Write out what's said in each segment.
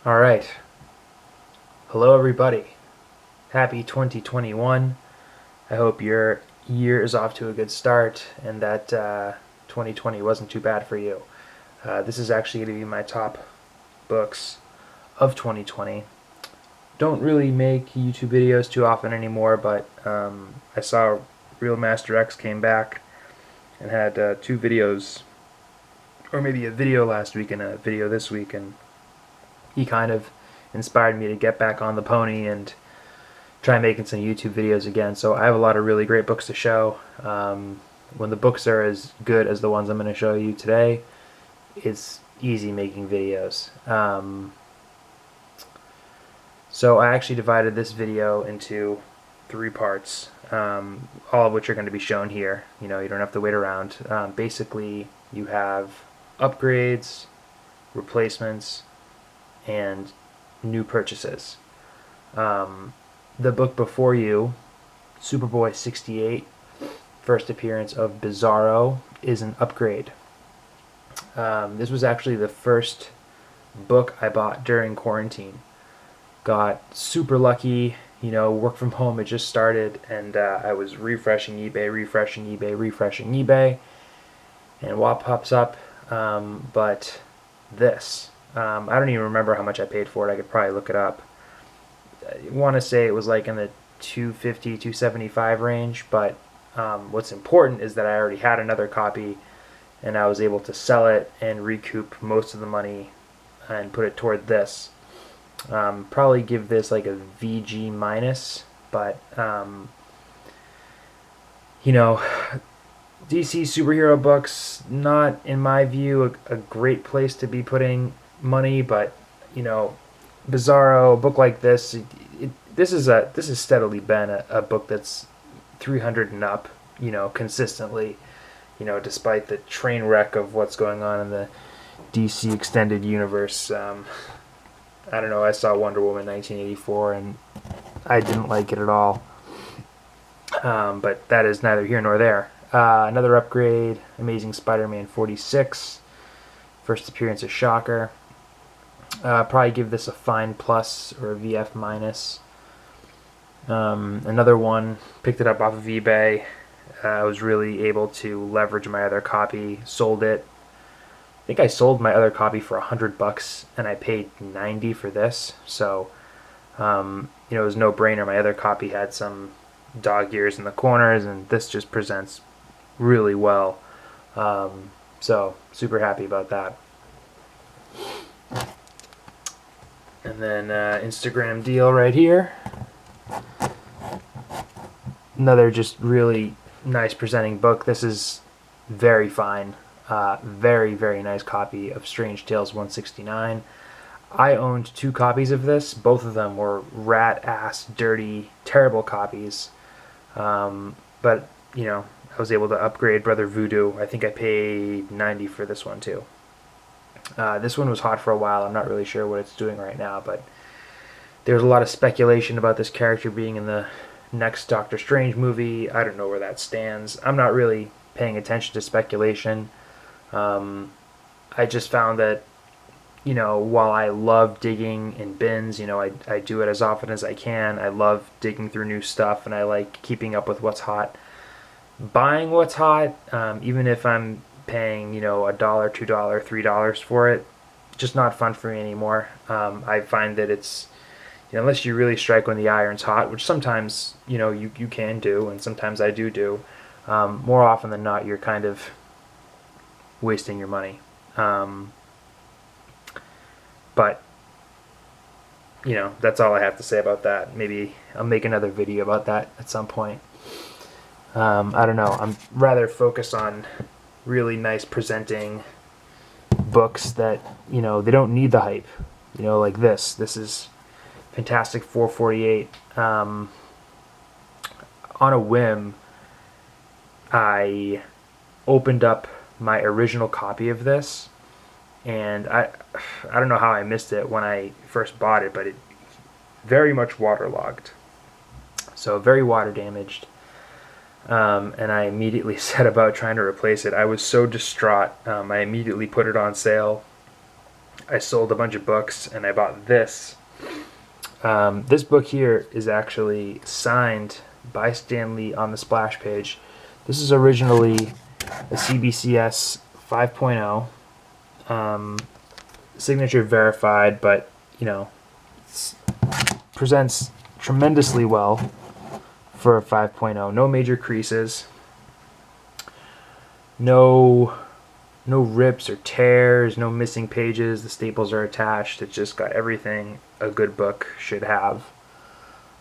All right. Hello, everybody. Happy 2021. I hope your year is off to a good start and that 2020 wasn't too bad for you. This is actually going to be my top books of 2020. Don't really make YouTube videos too often anymore, but I saw Real Master X came back and had two videos, or maybe a video last week and a video this week, and he kind of inspired me to get back on the pony and try making some YouTube videos again. So I have a lot of really great books to show. When the books are as good as the ones I'm going to show you today, it's easy making videos. So I actually divided this video into three parts, all of which are going to be shown here. You don't have to wait around. Basically, you have upgrades, replacements, and new purchases. The book before you, Superboy 68, first appearance of Bizarro, is an upgrade. This was actually the first book I bought during quarantine. Got super lucky, work from home had just started, and I was refreshing eBay, and what pops up but this. I don't even remember how much I paid for it. I could probably look it up. I want to say it was like in the 250, 275 range, but what's important is that I already had another copy and I was able to sell it and recoup most of the money and put it toward this. Probably give this like a VG minus, but DC superhero books, not in my view a great place to be putting money, but Bizarro, a book like this, this has steadily been a book that's 300 and up, consistently, despite the train wreck of what's going on in the DC extended universe. I don't know, I saw Wonder Woman 1984 and I didn't like it at all. But that is neither here nor there. Another upgrade, Amazing SpiderMan 46, first appearance of Shocker. Probably give this a fine plus or a VF minus. Another one, picked it up off of eBay. I was really able to leverage my other copy, sold it. I think I sold my other copy for $100 and I paid $90 for this. So, it was no brainer. My other copy had some dog ears in the corners, and this just presents really well. So, super happy about that. And then Instagram deal right here. Another just really nice presenting book. This is very fine. Very, very nice copy of Strange Tales 169. I owned two copies of this. Both of them were rat-ass, dirty, terrible copies. But, I was able to upgrade Brother Voodoo. I think I paid $90 for this one, too. This one was hot for a while. I'm not really sure what it's doing right now, but there's a lot of speculation about this character being in the next Doctor Strange movie. I don't know where that stands. I'm not really paying attention to speculation. I just found that, while I love digging in bins, I do it as often as I can. I love digging through new stuff, and I like keeping up with what's hot. Buying what's hot, even if I'm paying, $1, $2, $3 for it, just not fun for me anymore. I find that it's, unless you really strike when the iron's hot, which sometimes, you can do, and sometimes I do, more often than not, you're kind of wasting your money. But, that's all I have to say about that. Maybe I'll make another video about that at some point. I don't know. I'm rather focused on really nice presenting books that, they don't need the hype. Like this. This is Fantastic 448. On a whim, I opened up my original copy of this, and I don't know how I missed it when I first bought it, but it very much waterlogged. So very water damaged. And I immediately set about trying to replace it. I was so distraught. I immediately put it on sale. I sold a bunch of books and I bought this. This book here is actually signed by Stan Lee on the splash page. This is originally a CBCS 5.0, signature verified, but you know, presents tremendously well for a 5.0. No major creases, no rips or tears, no missing pages. The staples are attached. It's just got everything a good book should have.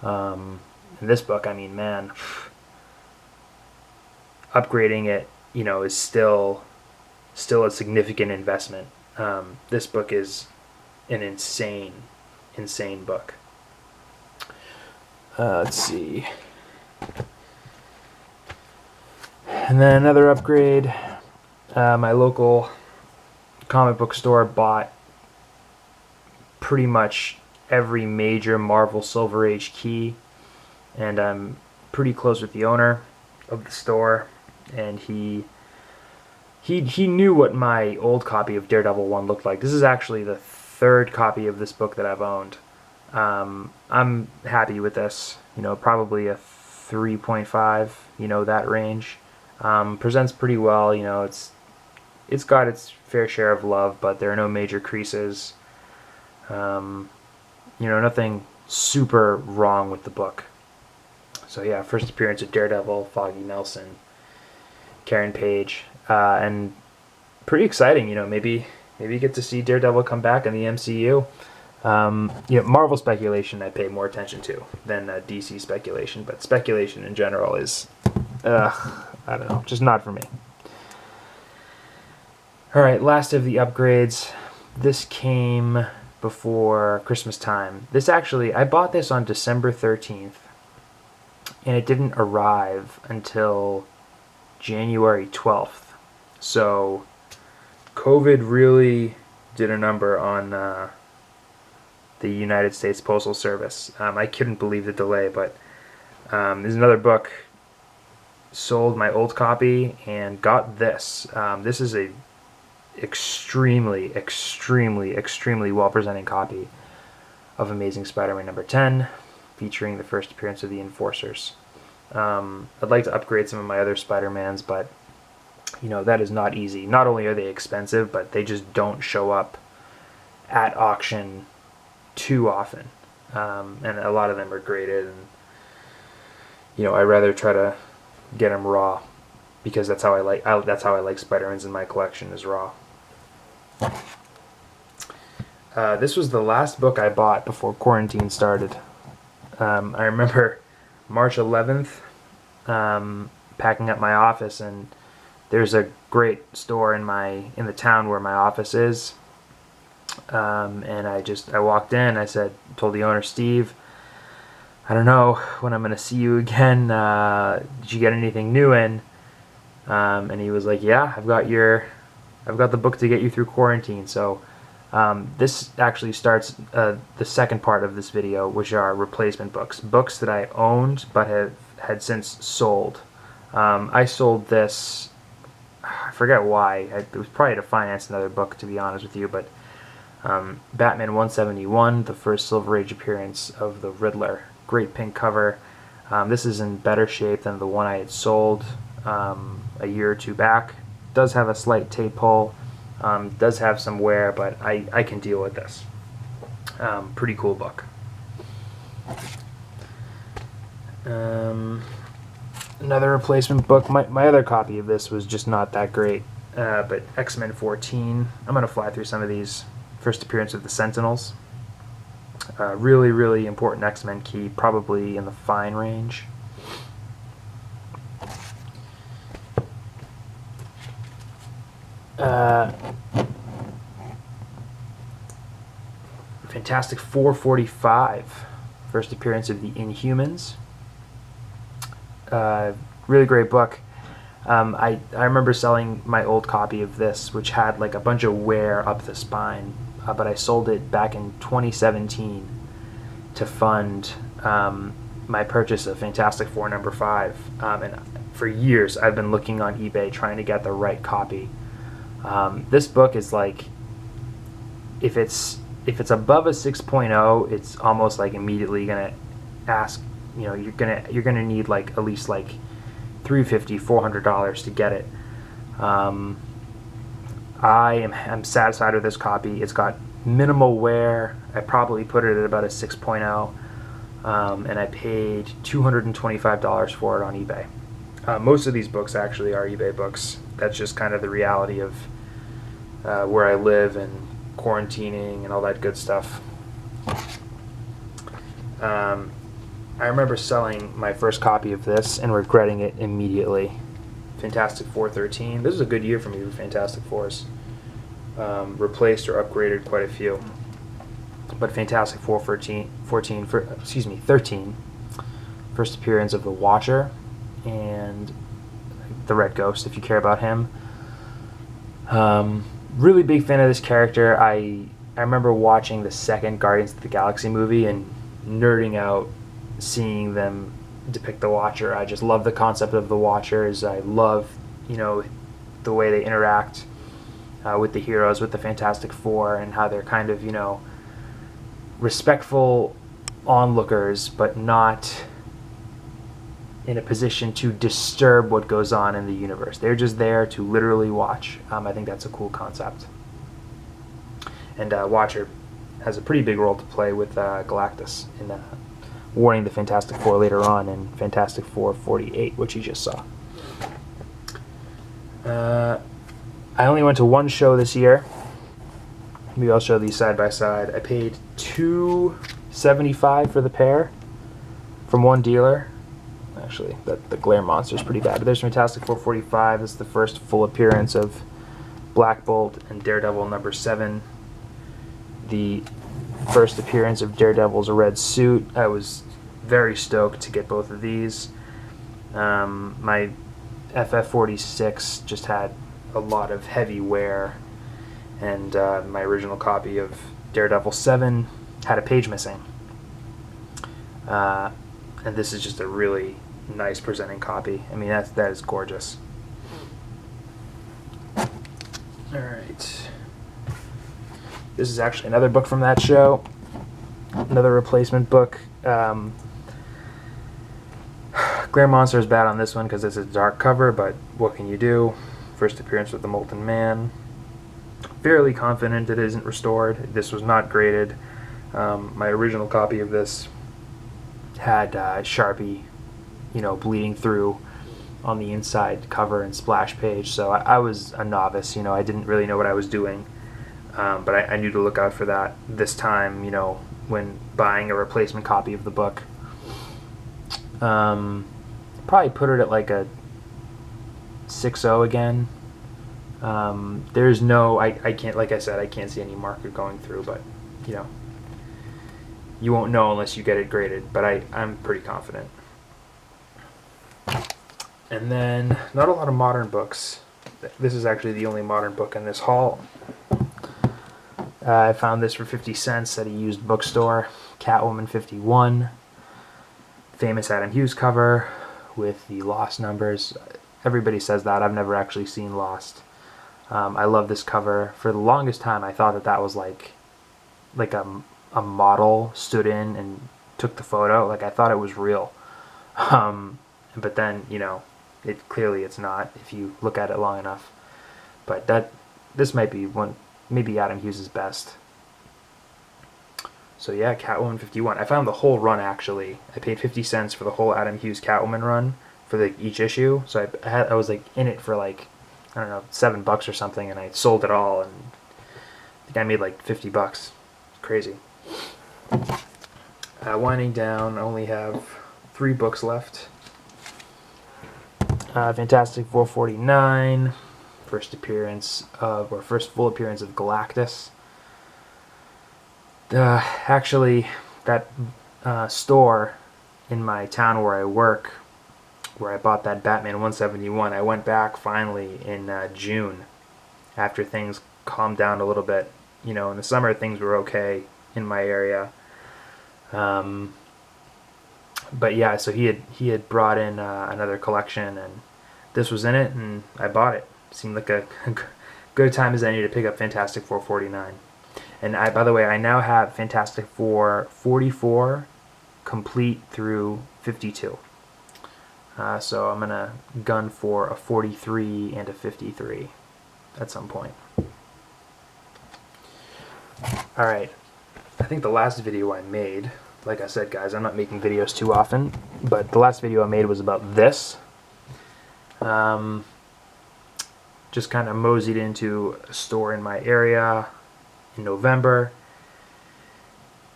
And this book, I mean, man, upgrading it, you know, is still a significant investment. This book is an insane book. Let's see. And then another upgrade. My local comic book store bought pretty much every major Marvel Silver Age key, and I'm pretty close with the owner of the store, and he knew what my old copy of Daredevil 1 looked like. This is actually the third copy of this book that I've owned. I'm happy with this, you know, probably a 3.5, you know, that range. Presents pretty well, you know, it's got its fair share of love, but there are no major creases. You know, nothing super wrong with the book. So yeah, first appearance of Daredevil, Foggy Nelson, Karen Page, and pretty exciting. You know, maybe you get to see Daredevil come back in the MCU. You know, Marvel speculation I pay more attention to than DC speculation, but speculation in general is, I don't know, just not for me. Alright, last of the upgrades. This came before Christmas time. This actually, I bought this on December 13th, and it didn't arrive until January 12th. So, COVID really did a number on the United States Postal Service. I couldn't believe the delay, but there's another book. Sold my old copy and got this. This is a extremely well presenting copy of Amazing Spider-Man number 10, featuring the first appearance of the Enforcers. I'd like to upgrade some of my other Spider-Mans, but you know, that is not easy. Not only are they expensive, but they just don't show up at auction too often. And a lot of them are graded, and you know, I rather try to get them raw, because that's how I like Spider-Mans in my collection, is raw. This was the last book I bought before quarantine started. I remember March 11th, packing up my office, and there's a great store in the town where my office is. And I walked in. Told the owner, Steve, I don't know when I'm gonna see you again. Did you get anything new in? And he was like, yeah, I've got the book to get you through quarantine. So this actually starts the second part of this video, which are replacement books that I owned but had since sold. I sold this, I forget why. It was probably to finance another book, to be honest with you, but Batman 171, the first Silver Age appearance of the Riddler. Great pink cover. This is in better shape than the one I had sold a year or two back. Does have a slight tape pull, does have some wear, but I can deal with this. Pretty cool book. Another replacement book. My other copy of this was just not that great, but X-Men 14. I'm going to fly through some of these. First appearance of the Sentinels. Really important X-Men key, probably in the fine range. Fantastic 445, first appearance of the Inhumans. Really great book. I remember selling my old copy of this, which had like a bunch of wear up the spine, but I sold it back in 2017 to fund my purchase of Fantastic Four number 5. And for years I've been looking on eBay trying to get the right copy. This book is like, if it's above a 6.0, it's almost like immediately gonna ask, you're gonna need like at least like $350, $400 to get it. I'm satisfied with this copy. It's got minimal wear. I probably put it at about a 6.0, and I paid $225 for it on eBay. Most of these books actually are eBay books. That's just kind of the reality of where I live and quarantining and all that good stuff. I remember selling my first copy of this and regretting it immediately. Fantastic Four 13. This is a good year for me for Fantastic Fours. Replaced or upgraded quite a few. But Fantastic Four 13, first appearance of the Watcher and the Red Ghost, if you care about him. Really big fan of this character. I remember watching the second Guardians of the Galaxy movie and nerding out seeing them depict the Watcher. I just love the concept of the Watchers. I love, the way they interact with the heroes, with the Fantastic Four, and how they're kind of, respectful onlookers, but not in a position to disturb what goes on in the universe. They're just there to literally watch. I think that's a cool concept. And Watcher has a pretty big role to play with Galactus in warning the Fantastic Four later on in Fantastic Four 48, which you just saw. I only went to one show this year. Maybe I'll show these side by side. I paid $275 for the pair from one dealer. Actually, the glare monster is pretty bad. But there's Fantastic Four 45. This is the first full appearance of Black Bolt and Daredevil #7. The first appearance of Daredevil's red suit. I was very stoked to get both of these. My FF46 just had a lot of heavy wear, and my original copy of Daredevil 7 had a page missing. And this is just a really nice presenting copy. I mean, that is gorgeous. Alright. This is actually another book from that show. Another replacement book. Glare Monster is bad on this one because it's a dark cover, but what can you do? First appearance with the Molten Man. Fairly confident it isn't restored. This was not graded. My original copy of this had Sharpie, bleeding through on the inside cover and splash page, so I was a novice. I didn't really know what I was doing, but I knew to look out for that this time, when buying a replacement copy of the book. Probably put it at like a 6.0 again. There's no, I can't, like I said, I can't see any marker going through, but you won't know unless you get it graded, but I'm pretty confident. And then, not a lot of modern books. This is actually the only modern book in this haul. I found this for 50 cents at a used bookstore. Catwoman 51. Famous Adam Hughes cover with the Lost numbers. Everybody says that. I've never actually seen Lost. I love this cover. For the longest time, I thought that was like a model stood in and took the photo. Like, I thought it was real. But then, clearly it's not if you look at it long enough. But this might be maybe Adam Hughes' best. So yeah, Catwoman 51. I found the whole run actually. I paid 50 cents for the whole Adam Hughes Catwoman run for each issue. So I was like in it for like, I don't know, $7 or something, and I sold it all, and I think I made like $50. Crazy. Winding down, I only have 3 books left. Fantastic Four 49, first full appearance of Galactus. Actually, that store in my town where I work, where I bought that Batman 171, I went back finally in June, after things calmed down a little bit. In the summer things were okay in my area. But yeah, so he had brought in another collection, and this was in it, and I bought it. Seemed like a good time as any to pick up Fantastic Four 49. And by the way, I now have Fantastic Four 44 complete through 52. So I'm going to gun for a 43 and a 53 at some point. Alright, I think the last video I made, like I said guys, I'm not making videos too often, but the last video I made was about this. Just kind of moseyed into a store in my area in November,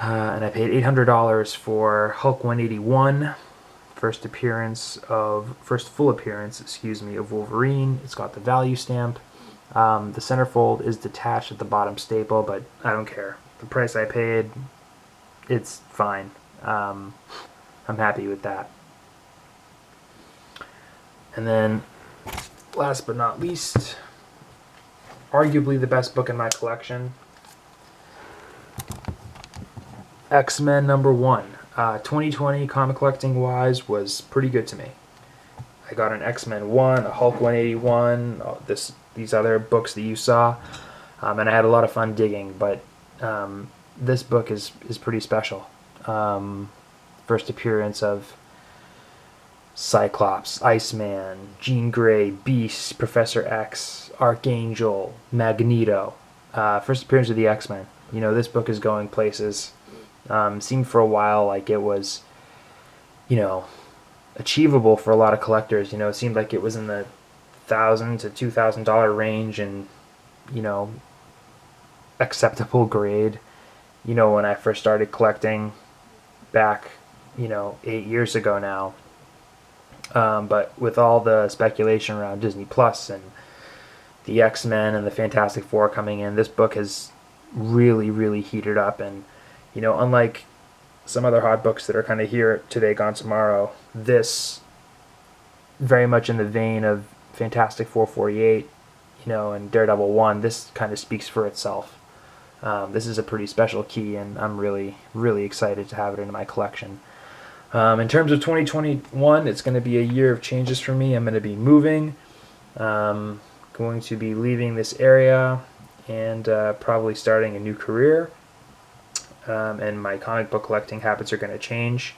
and I paid $800 for Hulk 181, first full appearance, excuse me, of Wolverine. It's got the value stamp. The centerfold is detached at the bottom staple, but I don't care. The price I paid, it's fine. I'm happy with that. And then, last but not least, arguably the best book in my collection, X-Men #1. 2020 comic collecting wise was pretty good to me. I got an X-Men 1, a Hulk 181, these other books that you saw, and I had a lot of fun digging, but this book is pretty special. First appearance of Cyclops, Iceman, Jean Grey, Beast, Professor X, Archangel, Magneto. First appearance of the X-Men. You know, this book is going places. Seemed for a while like it was, you know, achievable for a lot of collectors. You know, it seemed like it was in the $1,000 to $2,000 range, and, you know, acceptable grade. You know, when I first started collecting back, you know, 8 years ago now. But with all the speculation around Disney Plus and the X-Men and the Fantastic Four coming in, this book has really, really heated up. And, you know, unlike some other hot books that are kind of here today, gone tomorrow, this very much in the vein of Fantastic Four 48, you know, and Daredevil 1, this kind of speaks for itself. This is a pretty special key, and I'm really, really excited to have it in my collection. In terms of 2021, it's going to be a year of changes for me. I'm going to be moving, going to be leaving this area, and probably starting a new career. And my comic book collecting habits are going to change.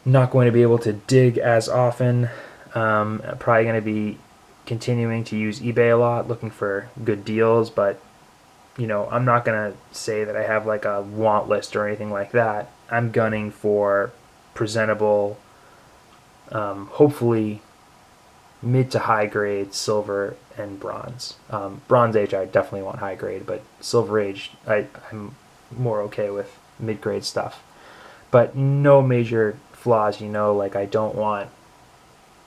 Not going to be able to dig as often. Probably going to be continuing to use eBay a lot, looking for good deals, but, you know, I'm not going to say that I have like a want list or anything like that. I'm gunning for presentable, hopefully mid to high grade silver and bronze. Bronze Age I definitely want high grade, but Silver Age I'm more okay with mid grade stuff. But no major flaws, you know, like I don't want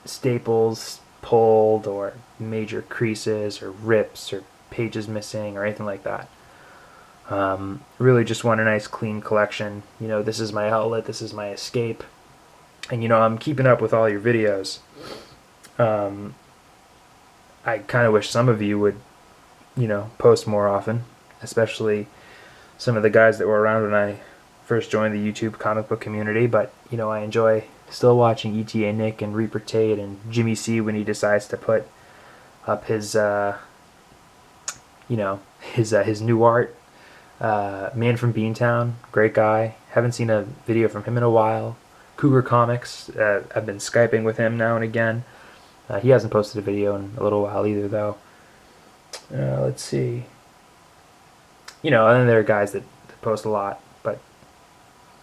staples pulled or major creases or rips or pages missing or anything like that. Really just want a nice clean collection. You know, this is my outlet, this is my escape. And, you know, I'm keeping up with all your videos. I kind of wish some of you would, you know, post more often, especially some of the guys that were around when I first joined the YouTube comic book community. But, you know, I enjoy still watching ETA Nick and Reaper Tate and Jimmy C when he decides to put up his, you know, his new art. Man from Beantown, great guy. Haven't seen a video from him in a while. Cougar Comics, I've been Skyping with him now and again. He hasn't posted a video in a little while either, though. Let's see. You know, and then there are guys that post a lot.